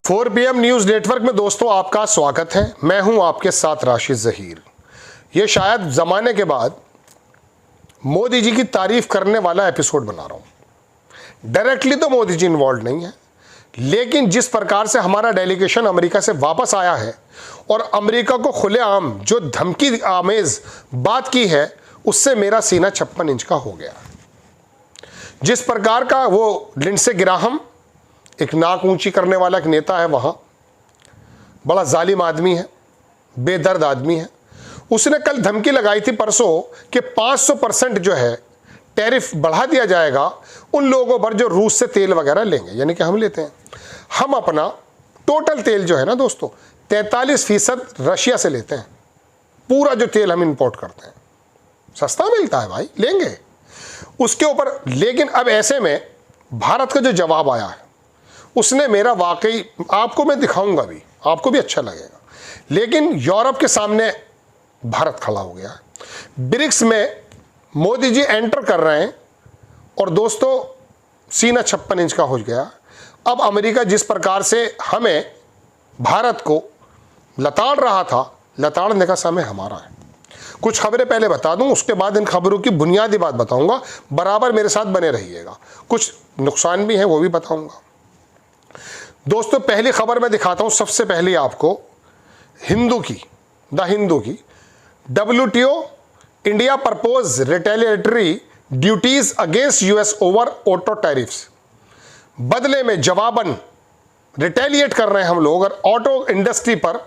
4 PM news network में दोस्तों आपका स्वागत है। मैं हूं आपके साथ राशिद ज़हीर। ये शायद ज़माने के बाद मोदी जी की तारीफ करने वाला एपिसोड बना रहा हूं। डायरेक्टली तो मोदी जी इन्वॉल्व नहीं है, लेकिन जिस प्रकार से हमारा डेलीगेशन अमेरिका से वापस आया है और अमेरिका को खुलेआम जो धमकी आमेज बात की है, उससे मेरा सीना 56 इंच का हो गया। जिस प्रकार का वो लिंडसे ग्राहम, एक नाक ऊंची करने वाला एक नेता है, वहाँ बड़ा जालिम आदमी है, बेदर्द आदमी है। उसने कल धमकी लगाई थी परसों कि 500% जो है टैरिफ बढ़ा दिया जाएगा उन लोगों पर जो रूस से तेल वगैरह लेंगे, यानी कि हम लेते हैं। हम अपना टोटल तेल जो है ना दोस्तों 43% रशिया से लेते हैं। पूरा जो तेल हम इंपोर्ट करते हैं सस्ता मिलता है भाई, लेंगे उसके ऊपर। लेकिन अब ऐसे में भारत का जो जवाब आया है उसने मेरा वाकई, आपको मैं दिखाऊंगा भी, आपको भी अच्छा लगेगा। लेकिन यूरोप के सामने भारत खड़ा हो गया है। ब्रिक्स में मोदी जी एंटर कर रहे हैं और दोस्तों सीना 56 इंच का हो गया। अब अमेरिका जिस प्रकार से हमें, भारत को लताड़ रहा था, लताड़ने का समय हमारा है। कुछ खबरें पहले बता दूं, उसके बाद इन खबरों की बुनियादी बात बताऊंगा। बराबर मेरे साथ बने रहिएगा। कुछ नुकसान भी हैं, वो भी बताऊंगा। दोस्तों पहली खबर मैं दिखाता हूं सबसे पहले आपको हिंदू की, द हिंदू की। WTO India propose retaliatory duties against US over auto tariffs. बदले में जवाबन रिटेलिएट कर रहे हैं हम लोग और ऑटो इंडस्ट्री पर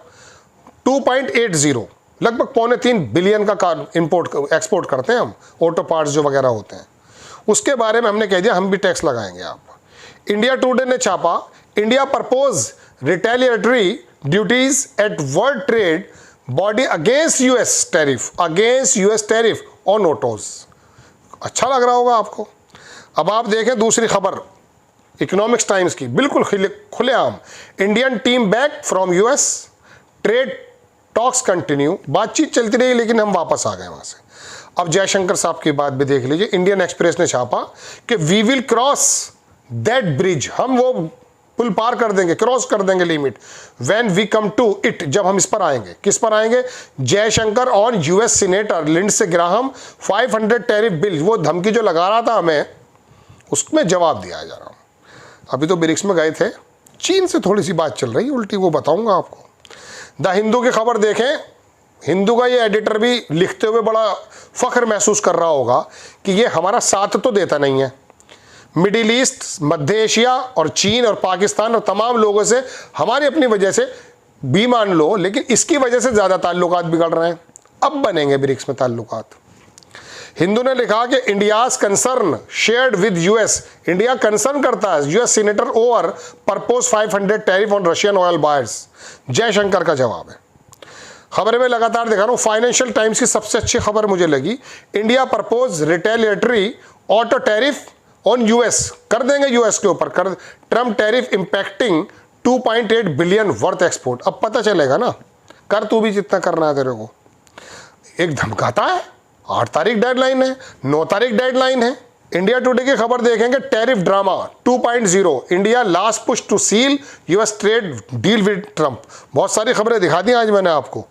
2.80 लगभग 3.25 बिलियन का कार इंपोर्ट एक्सपोर्ट करते हैं हम, ऑटो पार्ट्स जो वगैरह होते हैं। उसके बारे में हमने कह दिया हम भी टैक्स लगाएंगे आप। इंडिया टुडे ने छापा, India propose retaliatory duties at world trade body against US tariff on autos. अच्छा लग रहा होगा आपको। अब आप देखें दूसरी खबर इकोनॉमिक्स टाइम्स की, बिल्कुल खुलेआम। Indian team back from US, trade talks continue. बातचीत चलती रही लेकिन हम वापस आ गए वहां से। अब जयशंकर साहब की बात भी देख लीजिए। इंडियन एक्सप्रेस ने छापा कि we will cross that bridge, हम वो पुल पार कर देंगे, क्रॉस कर देंगे limit, when we come to it, जब हम इस पर आएंगे। किस पर आएंगे? Jaishankar on US senator Lindsey Graham 500 tariff bill. वो धमकी जो लगा रहा था हमें, उसमें जवाब दिया जा रहा। अभी तो ब्रिक्स में गए थे, चीन से थोड़ी सी बात चल रही है उल्टी, वो बताऊंगा आपको। द हिंदू की खबर देखें। हिंदू का ये एडिटर भी लिखते हुए बड़ा फख्र महसूस कर रहा होगा कि ये हमारा साथ तो देता नहीं है। मिडिल ईस्ट, मध्य एशिया और चीन और पाकिस्तान और तमाम लोगों से हमारी अपनी वजह से भी मान लो, लेकिन इसकी वजह से ज़्यादा ताल्लुकात बिगड़ रहे हैं। अब बनेंगे ब्रिक्स में ताल्लुकात। हिंदू ने लिखा कि India's concern shared with US। India concern करता है US senator over propose 500 tariff on Russian oil buyers. Jaishankar का जवाब है। खबरें में लगातार दिखा रहा हूँ। फाइनेंशियल टाइम्स की सबसे अच्छी खबर मुझे लगी, India propose retaliatory auto tariff on US। कर देंगे US के ऊपर, कर Trump tariff impacting 2.8 billion worth export. अब पता चलेगा ना, कर तू भी जितना करना है तेरे को। एक धमकाता है, 8 तारीख डेडलाइन है, 9 तारीख डेडलाइन है। इंडिया टुडे की खबर देखेंगे, tariff drama 2.0, India last push to seal US trade deal with Trump. बहुत सारी खबरें दिखा दी आज मैंने आपको।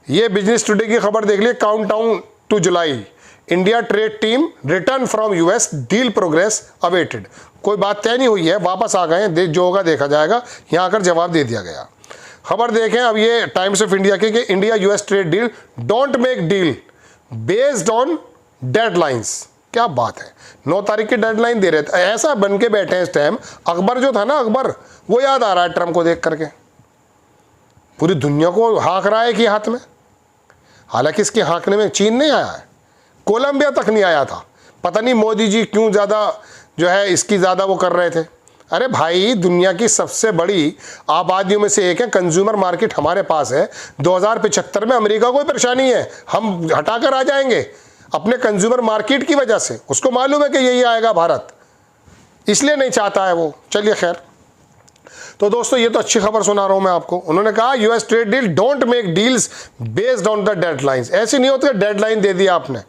ये बिजनेस टुडे की खबर देख ली, countdown to July, India trade team return from US, deal progress awaited. कोई बात तय नहीं हुई है, वापस आ गए, जो होगा देखा जाएगा। यहाँ आकर जवाब दे दिया गया। खबर देखें अब ये टाइम्स ऑफ इंडिया की कि India US trade deal don't make deal based on deadlines. क्या बात है, 9 तारीख की डेडलाइन दे रहे थे। ऐसा बन के बैठे हैं इस टाइम। अकबर जो था ना, अकबर, वो याद आ रहा है ट्रम्प को देख करके। पूरी दुनिया को हाँक रहा है कि हाथ में। हालांकि इसके हाँकने में चीन नहीं आया है, कोलंबिया तक नहीं आया था। पता नहीं मोदी जी क्यों ज़्यादा जो है इसकी ज़्यादा वो कर रहे थे। अरे भाई, दुनिया की सबसे बड़ी आबादियों में से एक है, कंज्यूमर मार्केट हमारे पास है। 2075 में अमेरिका को परेशानी है, हम हटाकर आ जाएंगे अपने कंज्यूमर मार्केट की वजह से। उसको मालूम है कि यही आएगा भारत, इसलिए नहीं चाहता है वो। चलिए खैर, तो दोस्तों ये तो अच्छी खबर सुना रहा हूं मैं आपको। उन्होंने कहा US trade deal don't make deals based on the deadlines. ऐसे नहीं होते, डेडलाइन दे दिया आपने,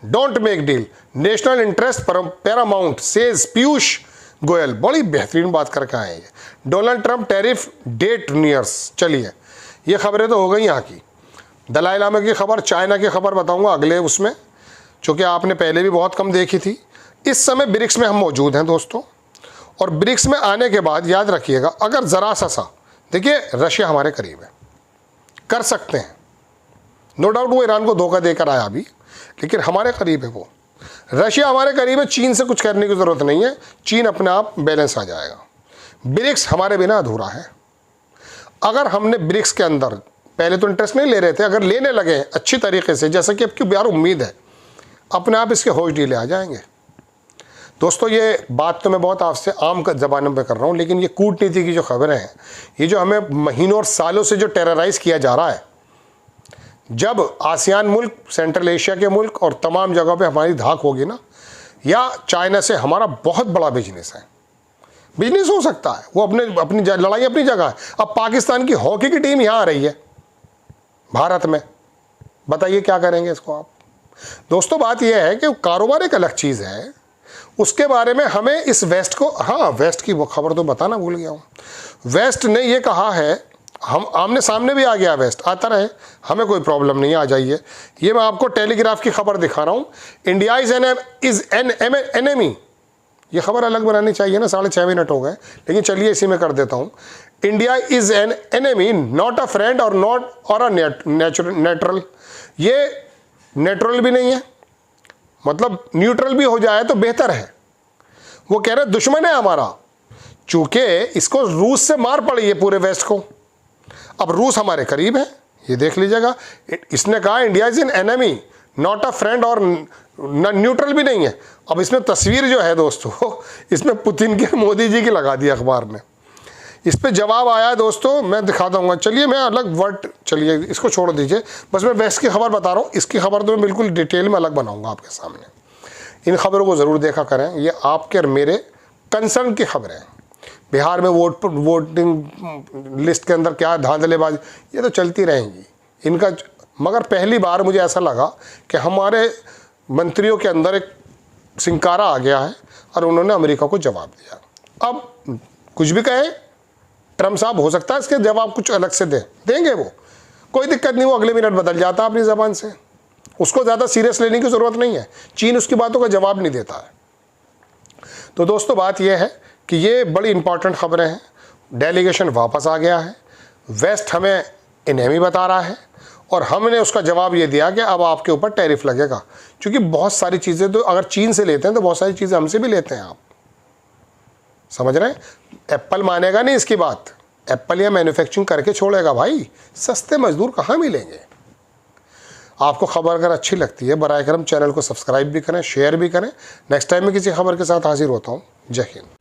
don't make deal, national interest paramount says Piyush Goyal बड़ी बेहतरीन बात करके आए हैं। Donald Trump tariff date nears. चलिए ये खबरें तो हो गई यहाँ की। दलाई लामा की खबर, चाइना की खबर बताऊंगा अगले उसमें, चूँकि आपने पहले भी बहुत कम देखी थी। इस समय ब्रिक्स में हम मौजूद हैं दोस्तों, और ब्रिक्स में आने के बाद याद रखिएगा, अगर ज़रा सा देखिए रशिया हमारे करीब है, कर सकते हैं, नो डाउट वो ईरान को धोखा देकर आया अभी, लेकिन हमारे करीब है वो। रशिया हमारे करीब है, चीन से कुछ करने की ज़रूरत नहीं है, चीन अपने आप बैलेंस आ जाएगा। ब्रिक्स हमारे बिना अधूरा है। अगर हमने ब्रिक्स के अंदर पहले तो इंटरेस्ट नहीं ले रहे थे, अगर लेने लगे अच्छी तरीके से, जैसा कि अब की यार उम्मीद है, अपने आप इसके होश ढीले आ जाएंगे। दोस्तों ये बात तो मैं बहुत आपसे आम ज़बान में कर रहा हूँ, लेकिन ये कूटनीति की जो खबरें हैं, ये जो हमें महीनों और सालों से जो टेरराइज़ किया जा रहा है, जब आसियान मुल्क, सेंट्रल एशिया के मुल्क और तमाम जगहों पे हमारी धाक होगी ना, या चाइना से हमारा बहुत बड़ा बिजनेस है, बिजनेस हो सकता है, वो अपनी लड़ाई अपनी जगह है। अब पाकिस्तान की हॉकी की टीम यहाँ आ रही है भारत में, बताइए क्या करेंगे इसको आप। दोस्तों बात यह है कि कारोबार एक अलग चीज़ है, उसके बारे में हमें इस वेस्ट को, हाँ वेस्ट की वो खबर तो बताना भूल गया हूँ। वेस्ट ने ये कहा है, हम आमने सामने भी आ गया, वेस्ट आता रहे, हमें कोई प्रॉब्लम नहीं, आ जाइए। ये मैं आपको टेलीग्राफ की खबर दिखा रहा हूँ। इंडिया इज एन एनेमी, ये खबर अलग बनानी चाहिए ना, 6.5 मिनट हो गए, लेकिन चलिए इसी में कर देता हूँ। India is an enemy not a friend और नॉट और अ नेचुरल। ये नेचुरल भी नहीं है, मतलब न्यूट्रल भी हो जाए तो बेहतर है। वो कह रहे दुश्मन है हमारा, चूंकि इसको रूस से मार पड़ी है पूरे वेस्ट को। अब रूस हमारे करीब है, ये देख लीजिएगा। इसने कहा India is an enemy not a friend और न्यूट्रल भी नहीं है। अब इसमें तस्वीर जो है दोस्तों, इसमें पुतिन के मोदी जी की लगा दी अखबार ने। इस पे जवाब आया दोस्तों, मैं दिखा दूंगा। चलिए मैं अलग वर्ड, चलिए इसको छोड़ दीजिए, बस मैं वेस्ट की खबर बता रहा हूँ। इसकी खबर तो मैं बिल्कुल डिटेल में अलग बनाऊंगा आपके सामने। इन खबरों को ज़रूर देखा करें, ये आपके और मेरे कंसर्न की खबरें हैं। बिहार में वोटिंग लिस्ट के अंदर क्या धांधलेबाजी, ये तो चलती रहेंगी इनका। मगर पहली बार मुझे ऐसा लगा कि हमारे मंत्रियों के अंदर एक सिंकारा आ गया है और उन्होंने अमेरिका को जवाब दिया। अब कुछ भी कहे ट्रम्प साहब, हो सकता है इसके जवाब कुछ अलग से देंगे वो, कोई दिक्कत नहीं, वो अगले मिनट बदल जाता अपनी ज़बान से, उसको ज़्यादा सीरियस लेने की ज़रूरत नहीं है। चीन उसकी बातों का जवाब नहीं देता है। तो दोस्तों बात यह है कि ये बड़ी इंपॉर्टेंट खबरें हैं। डेलीगेशन वापस आ गया है, वेस्ट हमें एनेमी बता रहा है, और हमने उसका जवाब ये दिया कि अब आपके ऊपर टैरिफ लगेगा, क्योंकि बहुत सारी चीज़ें तो अगर चीन से लेते हैं तो बहुत सारी चीज़ें हमसे भी लेते हैं। आप समझ रहे हैं? एप्पल मानेगा नहीं इसकी बात, एप्पल या मैन्युफैक्चरिंग करके छोड़ेगा भाई, सस्ते मजदूर कहाँ मिलेंगे। आपको खबर अगर अच्छी लगती है, बराए करम चैनल को सब्सक्राइब भी करें, शेयर भी करें। नेक्स्ट टाइम मैं किसी खबर के साथ हाजिर होता हूँ। जय हिंद।